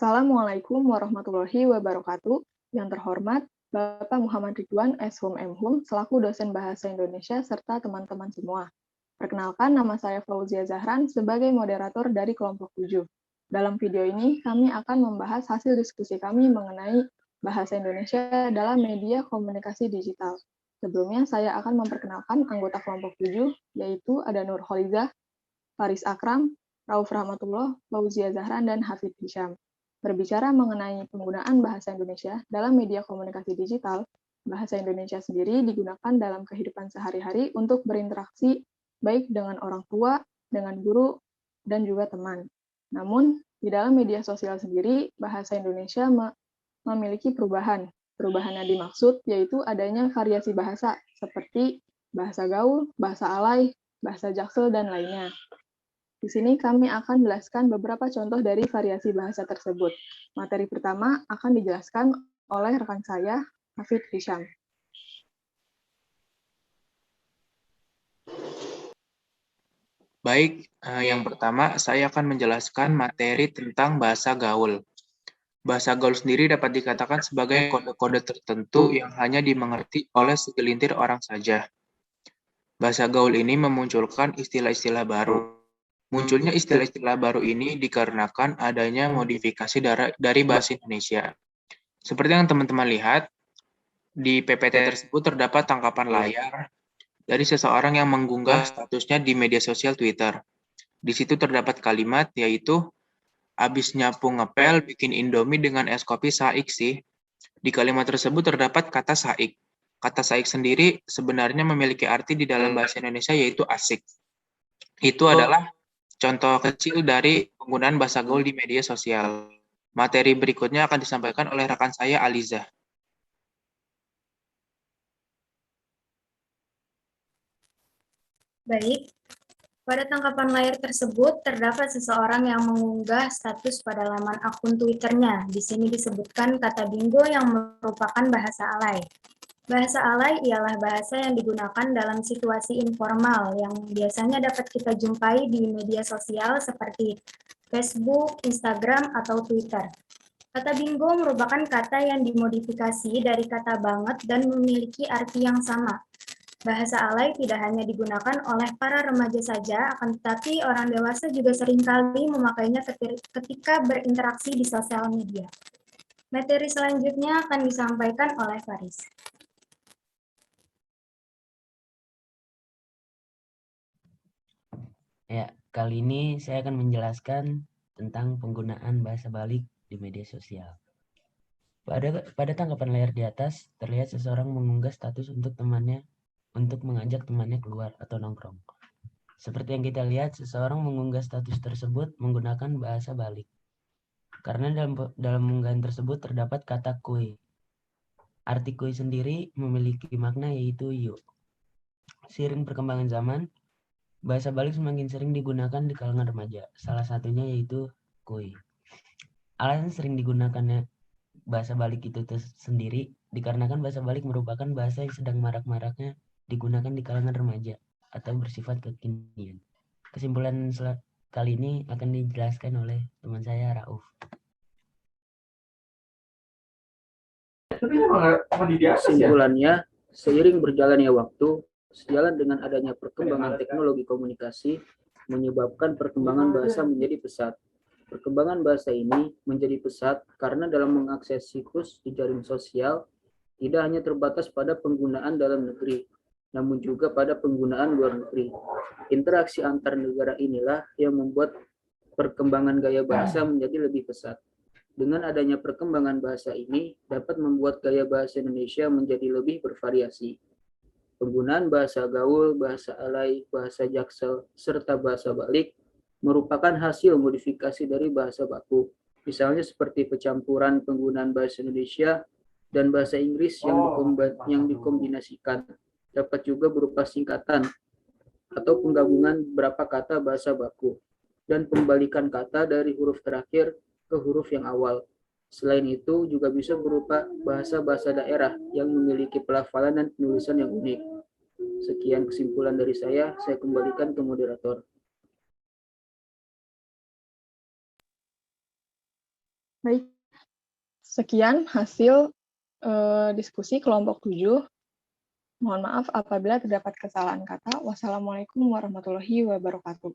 Assalamualaikum warahmatullahi wabarakatuh. Yang terhormat, Bapak Muhammad Ridwan S.Hum M.Hum, selaku dosen Bahasa Indonesia serta teman-teman semua. Perkenalkan, nama saya Fauzia Zahran sebagai moderator dari kelompok 7. Dalam video ini, kami akan membahas hasil diskusi kami mengenai bahasa Indonesia dalam media komunikasi digital. Sebelumnya, saya akan memperkenalkan anggota kelompok 7, yaitu ada Nur Holizah, Faris Akram, Rauf Rahmatullah, Fauzia Zahran, dan Hafid Hisham. Berbicara mengenai penggunaan bahasa Indonesia dalam media komunikasi digital, bahasa Indonesia sendiri digunakan dalam kehidupan sehari-hari untuk berinteraksi baik dengan orang tua, dengan guru, dan juga teman. Namun, di dalam media sosial sendiri, bahasa Indonesia memiliki perubahan. Perubahan yang dimaksud yaitu adanya variasi bahasa, seperti bahasa gaul, bahasa alay, bahasa jaksel, dan lainnya. Di sini kami akan menjelaskan beberapa contoh dari variasi bahasa tersebut. Materi pertama akan dijelaskan oleh rekan saya, Hafid Hisham. Baik, yang pertama saya akan menjelaskan materi tentang bahasa gaul. Bahasa gaul sendiri dapat dikatakan sebagai kode-kode tertentu yang hanya dimengerti oleh segelintir orang saja. Bahasa gaul ini memunculkan istilah-istilah baru. Munculnya istilah-istilah baru ini dikarenakan adanya modifikasi dari bahasa Indonesia. Seperti yang teman-teman lihat, di PPT tersebut terdapat tangkapan layar dari seseorang yang mengunggah statusnya di media sosial Twitter. Di situ terdapat kalimat yaitu, "Abis nyapu ngepel bikin Indomie dengan es kopi saik sih." Di kalimat tersebut terdapat kata saik. Kata saik sendiri sebenarnya memiliki arti di dalam bahasa Indonesia yaitu asik. Itu adalah contoh kecil dari penggunaan bahasa gaul di media sosial. Materi berikutnya akan disampaikan oleh rekan saya, Aliza. Baik, pada tangkapan layar tersebut terdapat seseorang yang mengunggah status pada laman akun Twitternya. Di sini disebutkan kata bingo yang merupakan bahasa alay. Bahasa alay ialah bahasa yang digunakan dalam situasi informal yang biasanya dapat kita jumpai di media sosial seperti Facebook, Instagram, atau Twitter. Kata bingo merupakan kata yang dimodifikasi dari kata banget dan memiliki arti yang sama. Bahasa alay tidak hanya digunakan oleh para remaja saja, akan tetapi orang dewasa juga seringkali memakainya ketika berinteraksi di sosial media. Materi selanjutnya akan disampaikan oleh Faris. Ya, kali ini saya akan menjelaskan tentang penggunaan bahasa balik di media sosial. Pada tangkapan layar di atas, terlihat seseorang mengunggah status untuk mengajak temannya keluar atau nongkrong. Seperti yang kita lihat, seseorang mengunggah status tersebut menggunakan bahasa balik. Karena dalam unggahan tersebut terdapat kata kuy. Arti kuy sendiri memiliki makna yaitu yuk. Seiring perkembangan zaman, bahasa balik semakin sering digunakan di kalangan remaja. Salah satunya yaitu kuy. Alasan sering digunakannya bahasa balik itu sendiri dikarenakan bahasa balik merupakan bahasa yang sedang marak-maraknya digunakan di kalangan remaja atau bersifat kekinian. Kesimpulan kali ini akan dijelaskan oleh teman saya, Rauf. Kesimpulannya, seiring berjalannya waktu, sejalan dengan adanya perkembangan teknologi komunikasi, menyebabkan perkembangan bahasa menjadi pesat. Perkembangan bahasa ini menjadi pesat karena dalam mengakses situs di jaring sosial, tidak hanya terbatas pada penggunaan dalam negeri, namun juga pada penggunaan luar negeri. Interaksi antar negara inilah yang membuat perkembangan gaya bahasa menjadi lebih pesat. Dengan adanya perkembangan bahasa ini dapat membuat gaya bahasa Indonesia menjadi lebih bervariasi. Penggunaan bahasa gaul, bahasa alay, bahasa jaksel, serta bahasa balik merupakan hasil modifikasi dari bahasa baku. Misalnya seperti pencampuran penggunaan bahasa Indonesia dan bahasa Inggris yang dikombinasikan. Dapat juga berupa singkatan atau penggabungan beberapa kata bahasa baku dan pembalikan kata dari huruf terakhir ke huruf yang awal. Selain itu juga bisa berupa bahasa-bahasa daerah yang memiliki pelafalan dan penulisan yang unik. Sekian kesimpulan dari saya kembalikan ke moderator. Baik, sekian hasil diskusi kelompok 7. Mohon maaf apabila terdapat kesalahan kata. Wassalamualaikum warahmatullahi wabarakatuh.